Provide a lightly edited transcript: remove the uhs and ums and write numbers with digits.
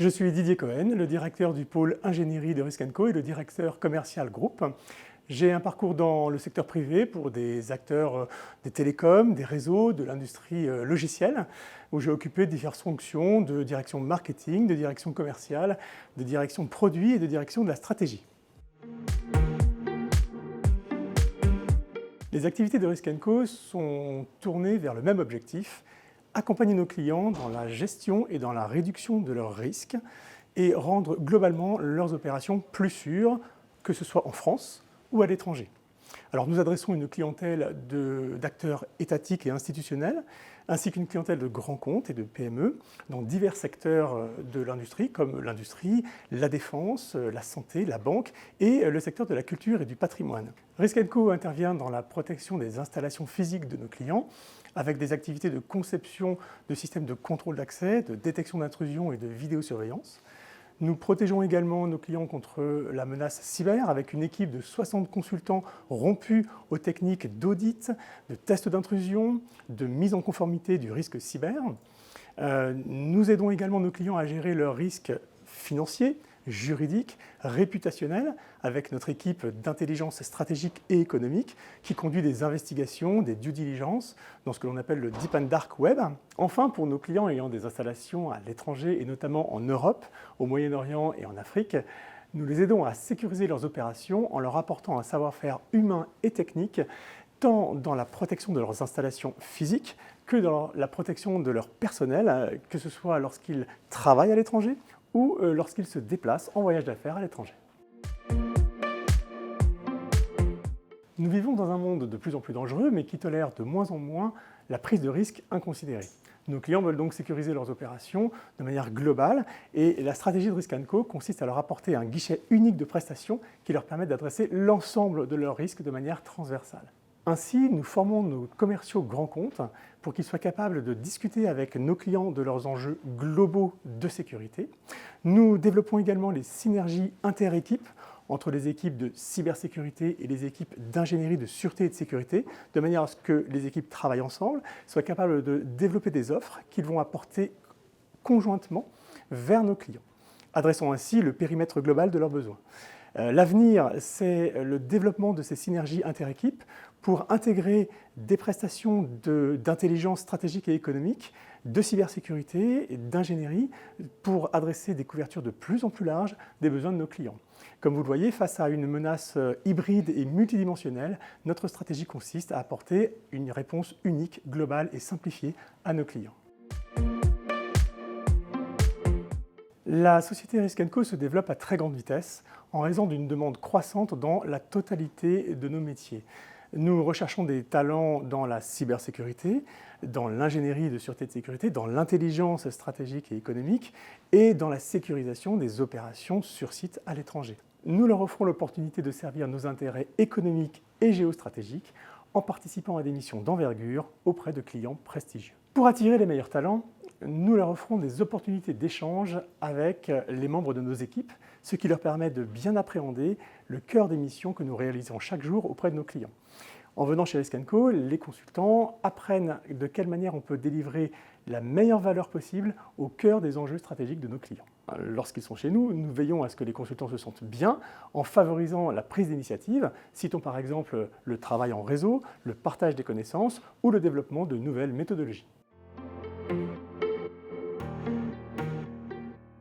Je suis Didier Cohen, le directeur du pôle ingénierie de Risk & Co et le directeur commercial groupe. J'ai un parcours dans le secteur privé pour des acteurs des télécoms, des réseaux, de l'industrie logicielle, où j'ai occupé diverses fonctions de direction marketing, de direction commerciale, de direction produit et de direction de la stratégie. Les activités de Risk & Co sont tournées vers le même objectif, accompagner nos clients dans la gestion et dans la réduction de leurs risques et rendre globalement leurs opérations plus sûres, que ce soit en France ou à l'étranger. Alors nous adressons une clientèle d'acteurs étatiques et institutionnels, ainsi qu'une clientèle de grands comptes et de PME dans divers secteurs de l'industrie, comme l'industrie, la défense, la santé, la banque et le secteur de la culture et du patrimoine. Risk & Co intervient dans la protection des installations physiques de nos clients, avec des activités de conception de systèmes de contrôle d'accès, de détection d'intrusion et de vidéosurveillance. Nous protégeons également nos clients contre la menace cyber avec une équipe de 60 consultants rompus aux techniques d'audit, de tests d'intrusion, de mise en conformité du risque cyber. Nous aidons également nos clients à gérer leurs risques financiers, juridiques, réputationnels, avec notre équipe d'intelligence stratégique et économique qui conduit des investigations, des due diligence dans ce que l'on appelle le Deep and Dark Web. Enfin, pour nos clients ayant des installations à l'étranger et notamment en Europe, au Moyen-Orient et en Afrique, nous les aidons à sécuriser leurs opérations en leur apportant un savoir-faire humain et technique, tant dans la protection de leurs installations physiques que dans la protection de leur personnel, que ce soit lorsqu'ils travaillent à l'étranger ou lorsqu'ils se déplacent en voyage d'affaires à l'étranger. Nous vivons dans un monde de plus en plus dangereux, mais qui tolère de moins en moins la prise de risque inconsidérée. Nos clients veulent donc sécuriser leurs opérations de manière globale et la stratégie de Risk & Co consiste à leur apporter un guichet unique de prestations qui leur permettent d'adresser l'ensemble de leurs risques de manière transversale. Ainsi, nous formons nos commerciaux grands comptes pour qu'ils soient capables de discuter avec nos clients de leurs enjeux globaux de sécurité. Nous développons également les synergies inter-équipes entre les équipes de cybersécurité et les équipes d'ingénierie de sûreté et de sécurité, de manière à ce que les équipes travaillent ensemble, soient capables de développer des offres qu'ils vont apporter conjointement vers nos clients, adressant ainsi le périmètre global de leurs besoins. L'avenir, c'est le développement de ces synergies inter-équipes pour intégrer des prestations d'intelligence stratégique et économique, de cybersécurité et d'ingénierie pour adresser des couvertures de plus en plus larges des besoins de nos clients. Comme vous le voyez, face à une menace hybride et multidimensionnelle, notre stratégie consiste à apporter une réponse unique, globale et simplifiée à nos clients. La société Risk & Co se développe à très grande vitesse en raison d'une demande croissante dans la totalité de nos métiers. Nous recherchons des talents dans la cybersécurité, dans l'ingénierie de sûreté et de sécurité, dans l'intelligence stratégique et économique et dans la sécurisation des opérations sur site à l'étranger. Nous leur offrons l'opportunité de servir nos intérêts économiques et géostratégiques en participant à des missions d'envergure auprès de clients prestigieux. Pour attirer les meilleurs talents, nous leur offrons des opportunités d'échange avec les membres de nos équipes, ce qui leur permet de bien appréhender le cœur des missions que nous réalisons chaque jour auprès de nos clients. En venant chez Risk & Co, les consultants apprennent de quelle manière on peut délivrer la meilleure valeur possible au cœur des enjeux stratégiques de nos clients. Lorsqu'ils sont chez nous, nous veillons à ce que les consultants se sentent bien en favorisant la prise d'initiative. Citons par exemple le travail en réseau, le partage des connaissances ou le développement de nouvelles méthodologies.